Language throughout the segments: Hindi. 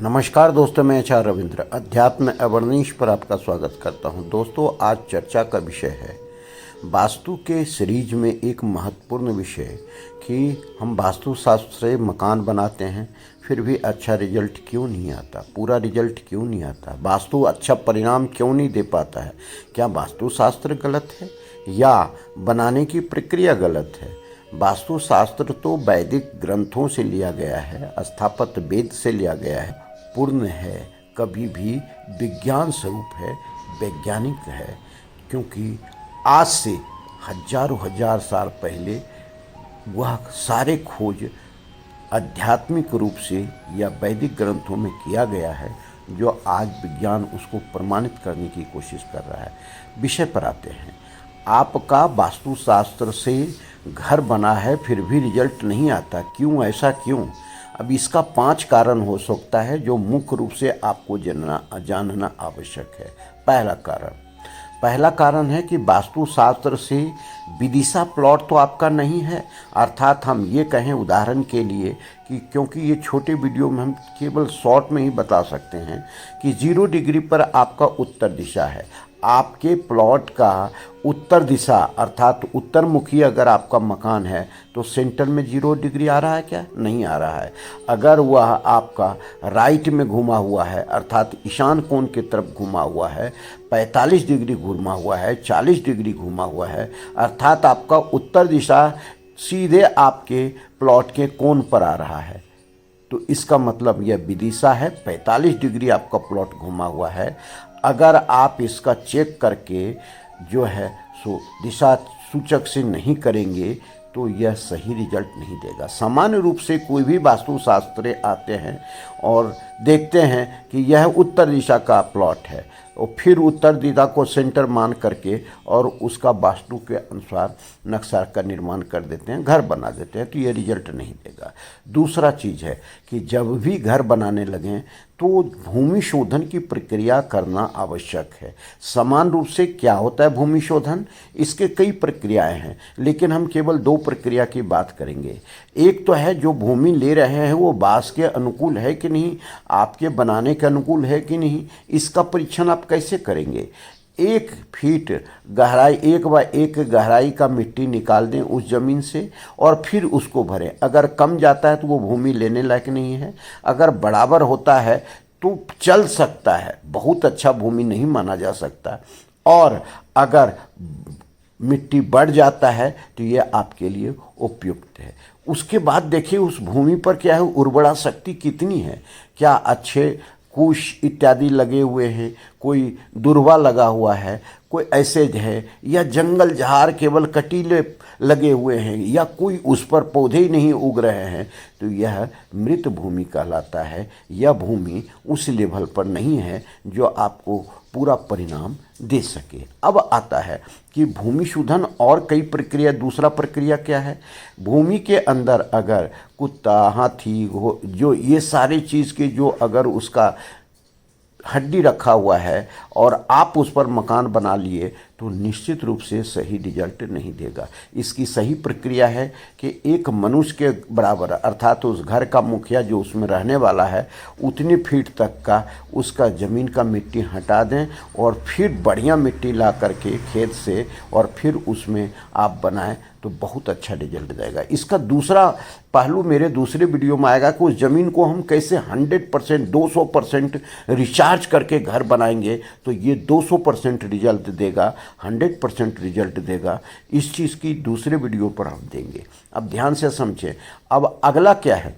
नमस्कार दोस्तों, मैं आचार्य रविंद्र अध्यात्म अवर्णीश पर आपका स्वागत करता हूं। दोस्तों, आज चर्चा का विषय है वास्तु के सीरीज में एक महत्वपूर्ण विषय कि हम वास्तुशास्त्र से मकान बनाते हैं फिर भी अच्छा रिजल्ट क्यों नहीं आता, पूरा रिजल्ट क्यों नहीं आता, वास्तु अच्छा परिणाम क्यों नहीं दे पाता है। क्या वास्तुशास्त्र गलत है या बनाने की प्रक्रिया गलत है? वास्तुशास्त्र तो वैदिक ग्रंथों से लिया गया है, स्थापत्य वेद से लिया गया है, पूर्ण है, कभी भी विज्ञान स्वरूप है, वैज्ञानिक है। क्योंकि आज से हजारों हजार साल पहले वह सारे खोज आध्यात्मिक रूप से या वैदिक ग्रंथों में किया गया है, जो आज विज्ञान उसको प्रमाणित करने की कोशिश कर रहा है। विषय पर आते हैं। आपका वास्तुशास्त्र से घर बना है फिर भी रिजल्ट नहीं आता, क्यों? ऐसा क्यों? अब इसका 5 कारण हो सकता है जो मुख्य रूप से आपको जानना आवश्यक है। पहला कारण है कि वास्तुशास्त्र से विदिशा प्लॉट तो आपका नहीं है। अर्थात हम ये कहें उदाहरण के लिए कि क्योंकि ये छोटे वीडियो में हम केवल शॉर्ट में ही बता सकते हैं कि 0 डिग्री पर आपका उत्तर दिशा है। आपके प्लॉट का उत्तर दिशा अर्थात उत्तर मुखी अगर आपका मकान है तो सेंटर में 0 डिग्री आ रहा है क्या? नहीं आ रहा है। अगर वह आपका राइट में घुमा हुआ है अर्थात ईशान कोण की तरफ घुमा हुआ है, 45 डिग्री घुमा हुआ है, 40 डिग्री घुमा हुआ है, अर्थात आपका उत्तर दिशा सीधे आपके प्लॉट के कोण पर आ रहा है, तो इसका मतलब यह विदिशा है। 45 डिग्री आपका प्लॉट घुमा हुआ है। अगर आप इसका चेक करके जो है सो दिशा सूचक से नहीं करेंगे तो यह सही रिजल्ट नहीं देगा। सामान्य रूप से कोई भी वास्तुशास्त्री आते हैं और देखते हैं कि यह उत्तर दिशा का प्लॉट है और फिर उत्तर दिशा को सेंटर मान करके और उसका वास्तु के अनुसार नक्शा का निर्माण कर देते हैं, घर बना देते हैं, तो ये रिजल्ट नहीं देगा। दूसरा चीज़ है कि जब भी घर बनाने लगें तो भूमि शोधन की प्रक्रिया करना आवश्यक है। समान रूप से क्या होता है भूमि शोधन? इसके कई प्रक्रियाएं हैं, लेकिन हम केवल 2 प्रक्रिया की बात करेंगे। एक तो है जो भूमि ले रहे हैं वो वास के अनुकूल है कि नहीं, आपके बनाने के अनुकूल है कि नहीं, इसका परीक्षण आप कैसे करेंगे? 1 फीट गहराई 1 x 1 गहराई का मिट्टी निकाल दें उस ज़मीन से और फिर उसको भरें। अगर कम जाता है तो वो भूमि लेने लायक नहीं है। अगर बराबर होता है तो चल सकता है, बहुत अच्छा भूमि नहीं माना जा सकता। और अगर मिट्टी बढ़ जाता है तो ये आपके लिए उपयुक्त है। उसके बाद देखिए उस भूमि पर क्या है, उर्वरा शक्ति कितनी है, क्या अच्छे कुश इत्यादि लगे हुए हैं, कोई दुर्वा लगा हुआ है, कोई ऐसे है, या जंगल झाड़ केवल कटीले लगे हुए हैं, या कोई उस पर पौधे ही नहीं उग रहे हैं, तो यह मृत भूमि कहलाता है। यह भूमि उस लेवल पर नहीं है जो आपको पूरा परिणाम दे सके। अब आता है कि भूमि शोधन और कई प्रक्रिया। दूसरा प्रक्रिया क्या है? भूमि के अंदर अगर कुत्ता, हाथी, जो ये सारी चीज़ के जो अगर उसका हड्डी रखा हुआ है और आप उस पर मकान बना लिए तो निश्चित रूप से सही रिजल्ट नहीं देगा। इसकी सही प्रक्रिया है कि एक मनुष्य के बराबर अर्थात उस घर का मुखिया जो उसमें रहने वाला है उतनी फीट तक का उसका ज़मीन का मिट्टी हटा दें और फिर बढ़िया मिट्टी ला करके खेत से और फिर उसमें आप बनाएं तो बहुत अच्छा रिजल्ट देगा। इसका दूसरा पहलू मेरे दूसरे वीडियो में आएगा कि उस ज़मीन को हम कैसे 100% 200% रिचार्ज करके घर बनाएंगे तो ये 200% रिजल्ट देगा, 100% रिजल्ट देगा। इस चीज़ की दूसरे वीडियो पर हम देंगे। अब ध्यान से समझें। अब अगला क्या है,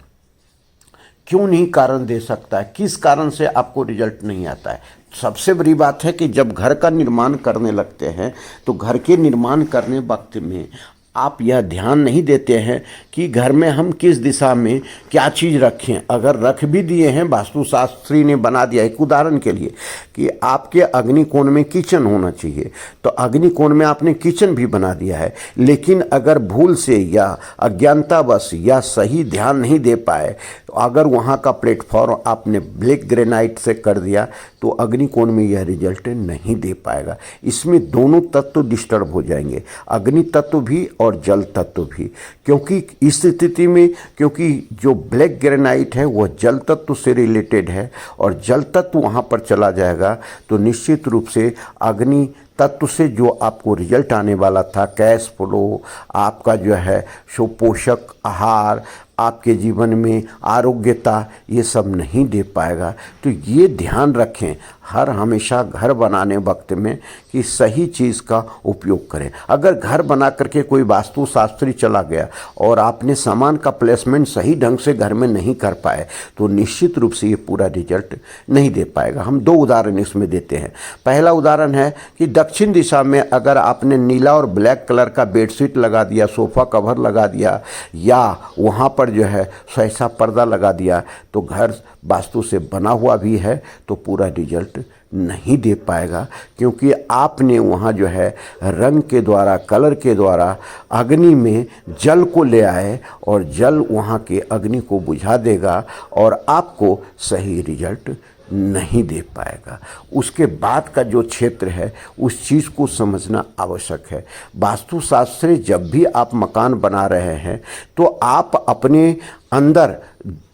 क्यों नहीं कारण दे सकता है, किस कारण से आपको रिजल्ट नहीं आता है? सबसे बड़ी बात है कि जब घर का निर्माण करने लगते हैं तो घर के निर्माण करने वक्त में आप यह ध्यान नहीं देते हैं कि घर में हम किस दिशा में क्या चीज़ रखें। अगर रख भी दिए हैं, वास्तुशास्त्री ने बना दिया, एक उदाहरण के लिए कि आपके अग्निकोण में किचन होना चाहिए, तो अग्निकोण में आपने किचन भी बना दिया है, लेकिन अगर भूल से या अज्ञानतावश या सही ध्यान नहीं दे पाए, तो अगर वहाँ का प्लेटफॉर्म आपने ब्लैक ग्रेनाइट से कर दिया तो अग्निकोण में यह रिजल्ट नहीं दे पाएगा। इसमें दोनों तत्व डिस्टर्ब हो जाएंगे, अग्नि तत्व भी और जल तत्व भी, क्योंकि इस स्थिति में क्योंकि जो ब्लैक ग्रेनाइट है वह जल तत्व से रिलेटेड है और जल तत्व वहाँ पर चला जाएगा तो निश्चित रूप से अग्नि तत्व से जो आपको रिजल्ट आने वाला था, कैश फ्लो, आपका जो है सो पोषक आहार, आपके जीवन में आरोग्यता, ये सब नहीं दे पाएगा। तो ये ध्यान रखें हर हमेशा घर बनाने वक्त में कि सही चीज़ का उपयोग करें। अगर घर बना करके कोई वास्तुशास्त्री चला गया और आपने सामान का प्लेसमेंट सही ढंग से घर में नहीं कर पाए तो निश्चित रूप से ये पूरा रिजल्ट नहीं दे पाएगा। हम दो उदाहरण इसमें देते हैं। पहला उदाहरण है कि दक्षिण दिशा में अगर आपने नीला और ब्लैक कलर का बेडशीट लगा दिया, सोफ़ा कवर लगा दिया या वहाँ पर जो है ऐसा पर्दा लगा दिया तो घर वास्तु से बना हुआ भी है तो पूरा रिजल्ट नहीं दे पाएगा, क्योंकि आपने वहाँ जो है रंग के द्वारा, कलर के द्वारा अग्नि में जल को ले आए और जल वहाँ के अग्नि को बुझा देगा और आपको सही रिजल्ट नहीं दे पाएगा। उसके बाद का जो क्षेत्र है उस चीज़ को समझना आवश्यक है। वास्तुशास्त्र जब भी आप मकान बना रहे हैं तो आप अपने अंदर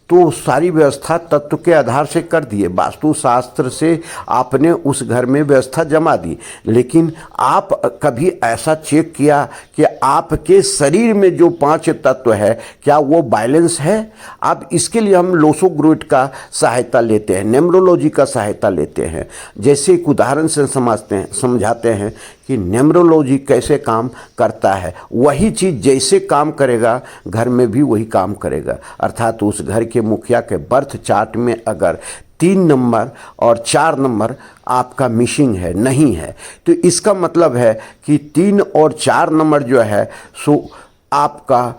तो सारी व्यवस्था तत्व के आधार से कर दिए, वास्तुशास्त्र से आपने उस घर में व्यवस्था जमा दी, लेकिन आप कभी ऐसा चेक किया कि आपके शरीर में जो 5 तत्व है क्या वो बैलेंस है? अब इसके लिए हम लोसो ग्रुइट का सहायता लेते हैं, न्यूमरोलॉजी का सहायता लेते हैं। जैसे एक उदाहरण से समझाते हैं कि न्यूमरोलॉजी कैसे काम करता है, वही चीज़ जैसे काम करेगा घर में भी वही काम करेगा। अर्थात उस घर के मुखिया के बर्थ चार्ट में अगर 3 नंबर और 4 नंबर आपका मिसिंग है, नहीं है, तो इसका मतलब है कि 3 और 4 नंबर जो है सो आपका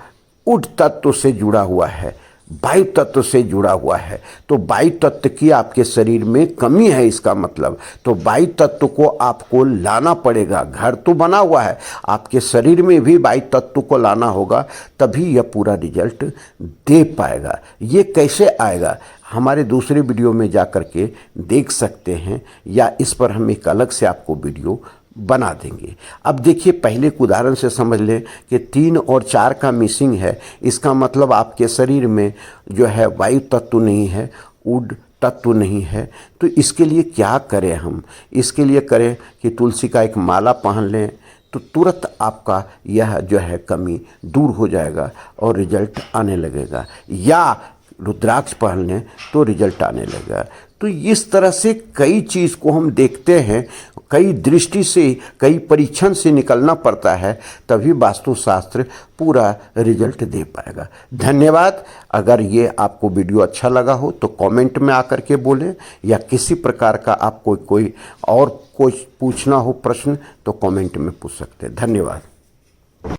उड तत्व से जुड़ा हुआ है, वायु तत्व से जुड़ा हुआ है। तो वायु तत्व की आपके शरीर में कमी है, इसका मतलब तो वायु तत्व को आपको लाना पड़ेगा। घर तो बना हुआ है, आपके शरीर में भी वायु तत्व को लाना होगा, तभी यह पूरा रिजल्ट दे पाएगा। ये कैसे आएगा हमारे दूसरे वीडियो में जा कर के देख सकते हैं, या इस पर हम एक अलग से आपको वीडियो बना देंगे। अब देखिए पहले एक उदाहरण से समझ लें कि 3 और 4 का मिसिंग है, इसका मतलब आपके शरीर में जो है वायु तत्व नहीं है, उड तत्व नहीं है। तो इसके लिए क्या करें हम? इसके लिए करें कि तुलसी का एक माला पहन लें तो तुरंत आपका यह जो है कमी दूर हो जाएगा और रिजल्ट आने लगेगा, या रुद्राक्ष पहन लें तो रिजल्ट आने लगेगा। तो इस तरह से कई चीज़ को हम देखते हैं, कई दृष्टि से, कई परीक्षण से निकलना पड़ता है, तभी वास्तुशास्त्र पूरा रिजल्ट दे पाएगा। धन्यवाद। अगर ये आपको वीडियो अच्छा लगा हो तो कमेंट में आकर के बोलें, या किसी प्रकार का आपको कोई और पूछना हो प्रश्न तो कमेंट में पूछ सकते हैं। धन्यवाद।